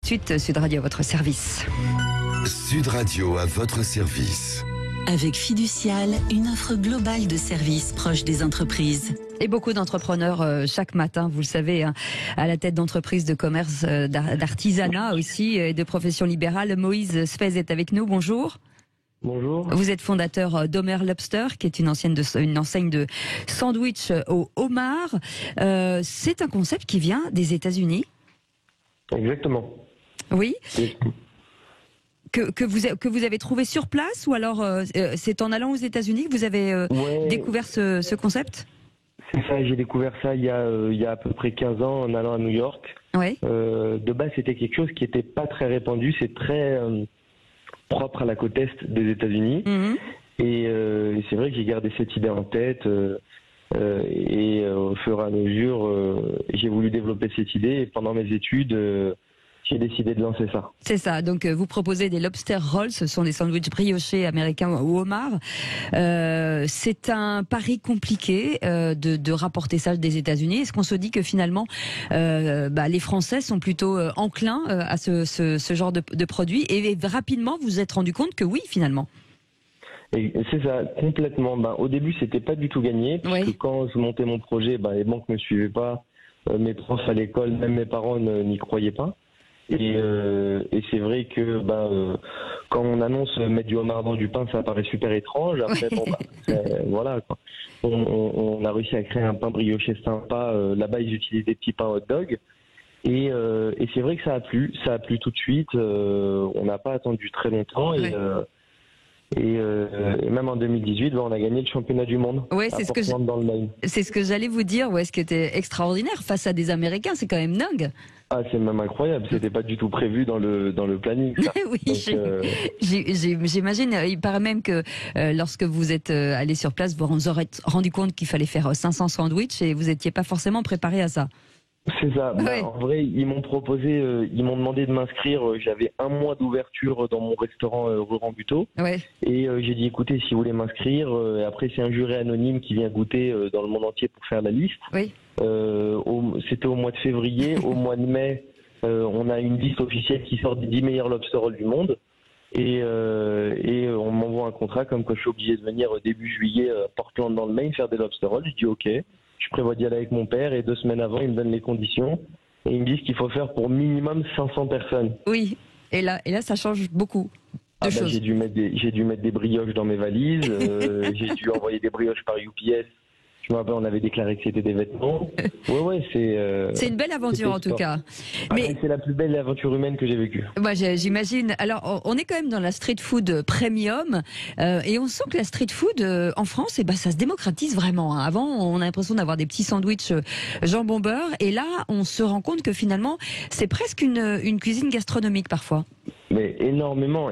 Suite, Sud Radio à votre service. Sud Radio à votre service. Avec Fiducial, une offre globale de services proches des entreprises. Et beaucoup d'entrepreneurs chaque matin, vous le savez, hein, à la tête d'entreprises, de commerce, d'artisanat aussi, et de professions libérales. Moïse Sfez est avec nous, bonjour. Bonjour. Vous êtes fondateur d'Homer Lobster, qui est une enseigne de sandwich au homard. C'est un concept qui vient des États-Unis. Exactement. Oui. Que vous avez trouvé sur place, ou alors c'est en allant aux États-Unis que vous avez découvert ce concept? C'est ça, j'ai découvert ça il y a à peu près 15 ans en allant à New York. Ouais. De base, c'était quelque chose qui n'était pas très répandu, c'est très propre à la côte est des États-Unis. Mm-hmm. Et c'est vrai que j'ai gardé cette idée en tête. Et au fur et à mesure, j'ai voulu développer cette idée. Et pendant mes études, j'ai décidé de lancer ça. C'est ça. Donc, vous proposez des lobster rolls. Ce sont des sandwichs briochés américains au homard. C'est un pari compliqué de rapporter ça des États-Unis. Est-ce qu'on se dit que finalement, les Français sont plutôt enclins à ce genre de produit, et rapidement vous vous êtes rendu compte que oui, finalement? Et c'est ça, complètement. Au début, c'était pas du tout gagné, parce que quand je montais mon projet, les banques ne me suivaient pas, mes profs à l'école, même mes parents n'y croyaient pas. Et c'est vrai que quand on annonce mettre du homard dans du pain, ça paraît super étrange. Après, voilà, quoi. On a réussi à créer un pain brioché sympa. Là-bas, ils utilisent des petits pains hot dog. Et c'est vrai que ça a plu tout de suite. On n'a pas attendu très longtemps. Et même en 2018, on a gagné le championnat du monde. Ouais, c'est dans le Maine. C'est ce que j'allais vous dire. Ouais, ce qui était extraordinaire face à des Américains, c'est quand même dingue. Ah, c'est même incroyable. C'était pas du tout prévu dans le planning. Ça. Oui, j'imagine. Il paraît même que lorsque vous êtes allé sur place, vous vous aurez rendu compte qu'il fallait faire 500 sandwichs et vous n'étiez pas forcément préparé à ça. C'est ça. En vrai, ils m'ont demandé de m'inscrire. J'avais un mois d'ouverture dans mon restaurant rue Rambuteau. Ouais. Et j'ai dit, écoutez, si vous voulez m'inscrire, après c'est un jury anonyme qui vient goûter dans le monde entier pour faire la liste. Oui. C'était au mois de février. Au mois de mai, on a une liste officielle qui sort des 10 meilleurs lobster rolls du monde. Et on m'envoie un contrat comme quoi je suis obligé de venir début juillet à Portland dans le Maine faire des lobster rolls. Je dis OK. Je prévois d'y aller avec mon père, et 2 semaines avant, ils me donnent les conditions et ils me disent qu'il faut faire pour minimum 500 personnes. Oui, et là ça change beaucoup de choses. J'ai dû mettre des brioches dans mes valises, j'ai dû envoyer des brioches par UPS. Je me rappelle, on avait déclaré que c'était des vêtements. C'est une belle aventure en tout cas. Mais c'est la plus belle aventure humaine que j'ai vécue. J'imagine. Alors, on est quand même dans la street food premium, et on sent que la street food en France, ça se démocratise vraiment. Avant, on a l'impression d'avoir des petits sandwichs jambon beurre, et là, on se rend compte que finalement, c'est presque une cuisine gastronomique parfois. Mais énormément.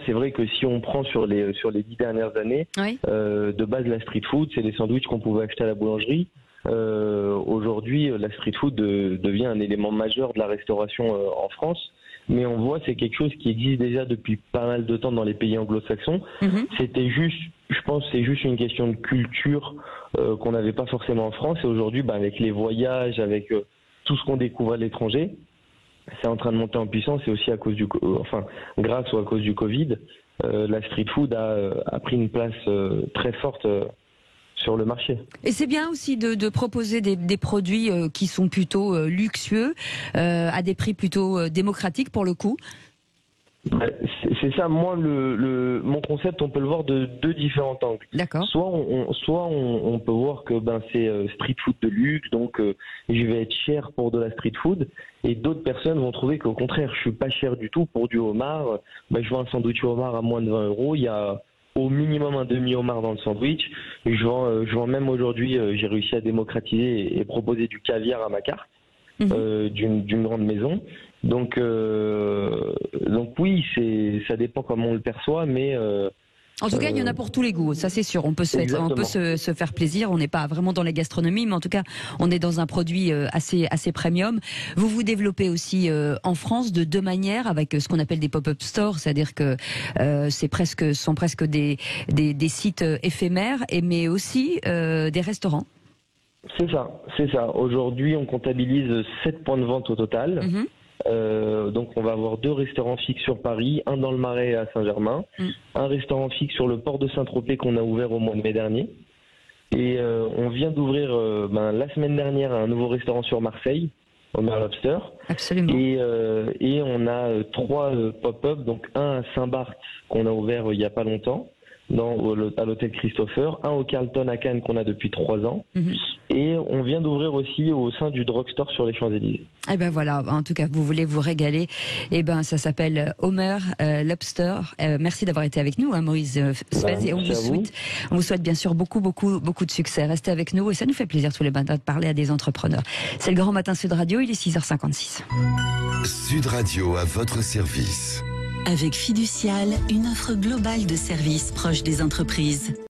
C'est vrai que si on prend sur les 10 dernières années, de base, la street food, c'est des sandwichs qu'on pouvait acheter à la boulangerie. Aujourd'hui, la street food devient un élément majeur de la restauration en France. Mais on voit, c'est quelque chose qui existe déjà depuis pas mal de temps dans les pays anglo-saxons. Mm-hmm. Je pense, c'est juste une question de culture qu'on n'avait pas forcément en France. Et aujourd'hui, avec les voyages, avec tout ce qu'on découvre à l'étranger, c'est en train de monter en puissance, et aussi grâce ou à cause du Covid, la street food a pris une place très forte sur le marché. Et c'est bien aussi de proposer des produits qui sont plutôt luxueux, à des prix plutôt démocratiques pour le coup. C'est ça. Moi, mon concept, on peut le voir de 2 différents angles. D'accord. Soit on peut voir que c'est street food de luxe, donc je vais être cher pour de la street food, et d'autres personnes vont trouver qu'au contraire, je suis pas cher du tout pour du homard. Je vends un sandwich au homard à moins de 20 €. Il y a au minimum un demi-homard dans le sandwich. Je vends même aujourd'hui, j'ai réussi à démocratiser et proposer du caviar à ma carte. D'une grande maison. Donc oui, ça dépend comment on le perçoit, mais en tout cas, il y en a pour tous les goûts, ça c'est sûr. On peut se faire plaisir. On n'est pas vraiment dans la gastronomie, mais en tout cas, on est dans un produit assez premium. Vous vous développez aussi en France de 2 manières, avec ce qu'on appelle des pop-up stores, c'est-à-dire que sont presque des sites éphémères, mais aussi des restaurants. C'est ça. Aujourd'hui, on comptabilise 7 points de vente au total. Donc on va avoir 2 restaurants fixes sur Paris, un dans le Marais et à Saint-Germain, un restaurant fixe sur le port de Saint-Tropez qu'on a ouvert au mois de mai dernier. Et on vient d'ouvrir la semaine dernière un nouveau restaurant sur Marseille, Omer Lobster. Absolument. Et on a 3 pop-up, donc un à Saint-Barth qu'on a ouvert il n'y a pas longtemps, à l'hôtel Christopher, un au Carlton à Cannes qu'on a depuis 3 ans, et on vient d'ouvrir aussi au sein du drugstore sur les Champs-Élysées. Eh ben voilà, en tout cas, vous voulez vous régaler. Eh ben, ça s'appelle Omer Lobster. Merci d'avoir été avec nous, hein, Maurice Spez, et on vous souhaite bien sûr beaucoup de succès. Restez avec nous et ça nous fait plaisir tous les matins de parler à des entrepreneurs. C'est le Grand Matin Sud Radio, il est 6h56. Sud Radio à votre service. Avec Fiducial, une offre globale de services proches des entreprises.